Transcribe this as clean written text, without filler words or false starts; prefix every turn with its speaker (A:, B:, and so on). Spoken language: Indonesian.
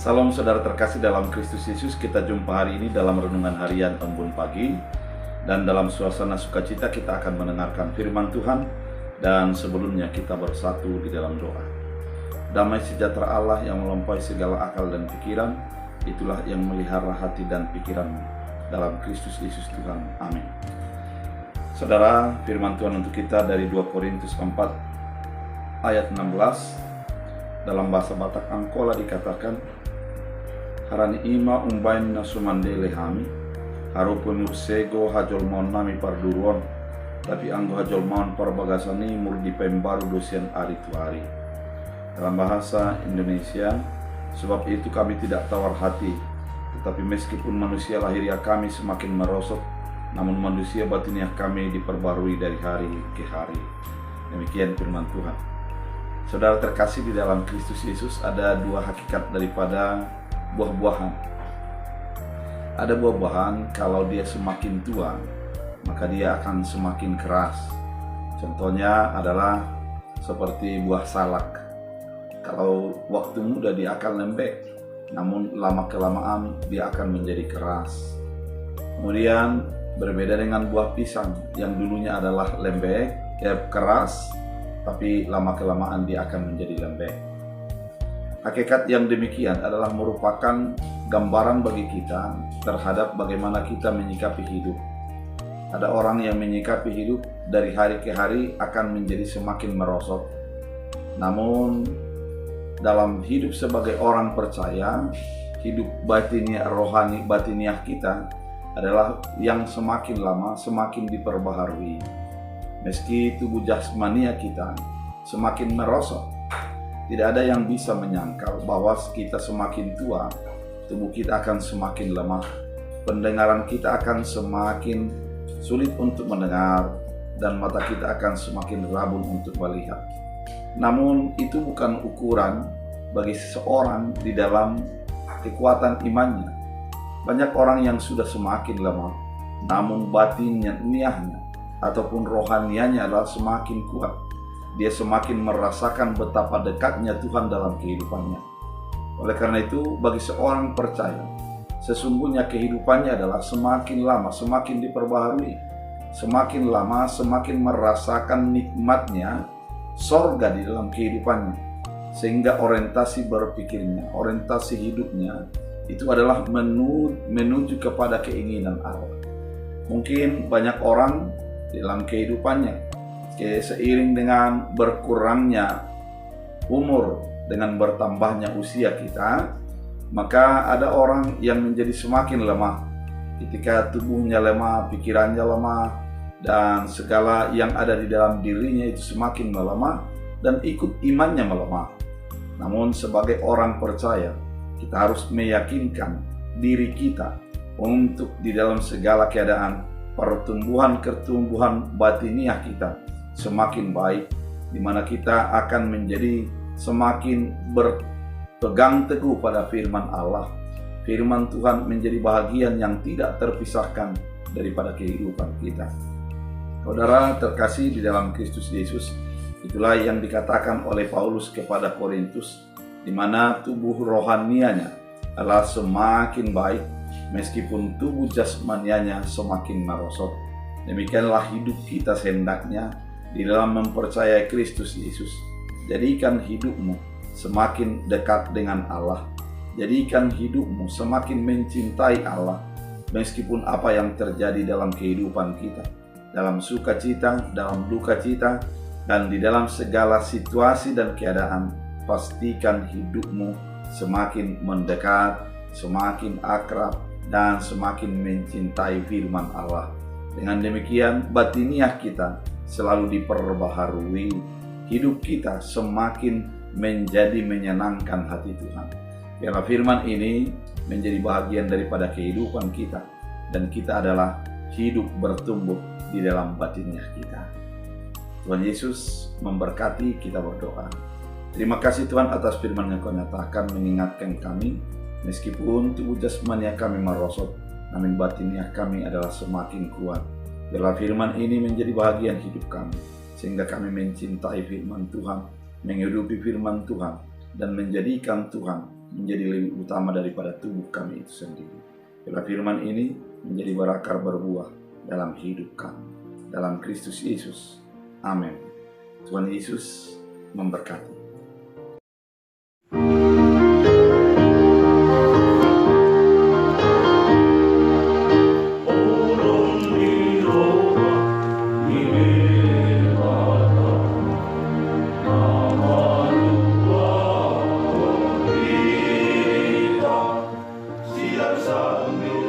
A: Salam saudara terkasih dalam Kristus Yesus. Kita jumpa hari ini dalam renungan harian Embun Pagi. Dan dalam suasana sukacita kita akan mendengarkan firman Tuhan. Dan sebelumnya kita bersatu di dalam doa. Damai sejahtera Allah yang melampaui segala akal dan pikiran, itulah yang melihara hati dan pikiranmu dalam Kristus Yesus Tuhan. Amin. Saudara, firman Tuhan untuk kita dari 2 Korintus 4 ayat 16. Dalam bahasa Batak Angkola dikatakan, harani ima umbain nasumandele hami, harupun ursego hajol mon nami parduruan, tapi anggo hajol mon parbagasani murdi pembaru dosian ari tu ari. Dalam bahasa Indonesia, sebab itu kami tidak tawar hati, tetapi meskipun manusia lahiriah kami semakin merosot, namun manusia batiniah kami diperbarui dari hari ke hari. Demikian firman Tuhan. Saudara terkasih di dalam Kristus Yesus, ada dua hakikat daripada buah-buahan. Ada buah-buahan kalau dia semakin tua, maka dia akan semakin keras. Contohnya adalah seperti buah salak. Kalau waktu muda dia akan lembek, namun lama-kelamaan dia akan menjadi keras. Kemudian berbeda dengan buah pisang yang dulunya adalah lembek, keras, tapi lama-kelamaan dia akan menjadi lembek. Hakikat yang demikian adalah merupakan gambaran bagi kita terhadap bagaimana kita menyikapi hidup. Ada orang yang menyikapi hidup dari hari ke hari akan menjadi semakin merosot. Namun dalam hidup sebagai orang percaya, hidup batiniah, rohani batiniah kita adalah yang semakin lama semakin diperbaharui. Meski tubuh jasmania kita semakin merosot, tidak ada yang bisa menyangkal bahwa kita semakin tua, tubuh kita akan semakin lemah, pendengaran kita akan semakin sulit untuk mendengar, dan mata kita akan semakin rabun untuk melihat. Namun itu bukan ukuran bagi seseorang di dalam kekuatan imannya. Banyak orang yang sudah semakin lemah, namun batinnya, niahnya, ataupun rohanianya adalah semakin kuat. Dia semakin merasakan betapa dekatnya Tuhan dalam kehidupannya. Oleh karena itu, bagi seorang percaya, sesungguhnya kehidupannya adalah semakin lama semakin diperbaharui. Semakin lama semakin merasakan nikmatnya sorga di dalam kehidupannya. Sehingga orientasi berpikirnya, orientasi hidupnya itu adalah menuju kepada keinginan Allah. Mungkin banyak orang dalam kehidupannya, seiring dengan berkurangnya umur, dengan bertambahnya usia kita, maka ada orang yang menjadi semakin lemah. Ketika tubuhnya lemah, pikirannya lemah, dan segala yang ada di dalam dirinya itu semakin melemah, dan ikut imannya melemah. Namun sebagai orang percaya, kita harus meyakinkan diri kita untuk di dalam segala keadaan pertumbuhan batiniah kita semakin baik, di mana kita akan menjadi semakin berpegang teguh pada firman Allah. Firman Tuhan menjadi bahagian yang tidak terpisahkan daripada kehidupan kita. Saudara terkasih di dalam Kristus Yesus, itulah yang dikatakan oleh Paulus kepada Korintus, di mana tubuh rohanianya adalah semakin baik, meskipun tubuh jasmanianya semakin merosot. Demikianlah hidup kita sehendaknya di dalam mempercayai Kristus Yesus. Jadikan hidupmu semakin dekat dengan Allah. Jadikan hidupmu semakin mencintai Allah, meskipun apa yang terjadi dalam kehidupan kita, dalam sukacita, dalam duka cita, dan di dalam segala situasi dan keadaan, pastikan hidupmu semakin mendekat, semakin akrab, dan semakin mencintai firman Allah. Dengan demikian, batiniah kita selalu diperbaharui, hidup kita semakin menjadi menyenangkan hati Tuhan. Biarlah firman ini menjadi bahagian daripada kehidupan kita, dan kita adalah hidup bertumbuh di dalam batiniah kita. Tuhan Yesus memberkati. Kita berdoa. Terima kasih Tuhan atas firman yang Kau nyatakan, mengingatkan kami, meskipun tubuh jasmania kami merosot, namun batiniah kami adalah semakin kuat. Biarlah firman ini menjadi bahagian hidup kami, sehingga kami mencintai firman Tuhan, menghidupi firman Tuhan, dan menjadikan Tuhan menjadi lebih utama daripada tubuh kami itu sendiri. Bila firman ini menjadi berakar berbuah dalam hidup kami, dalam Kristus Yesus. Amin. Tuhan Yesus memberkati.
B: Sambil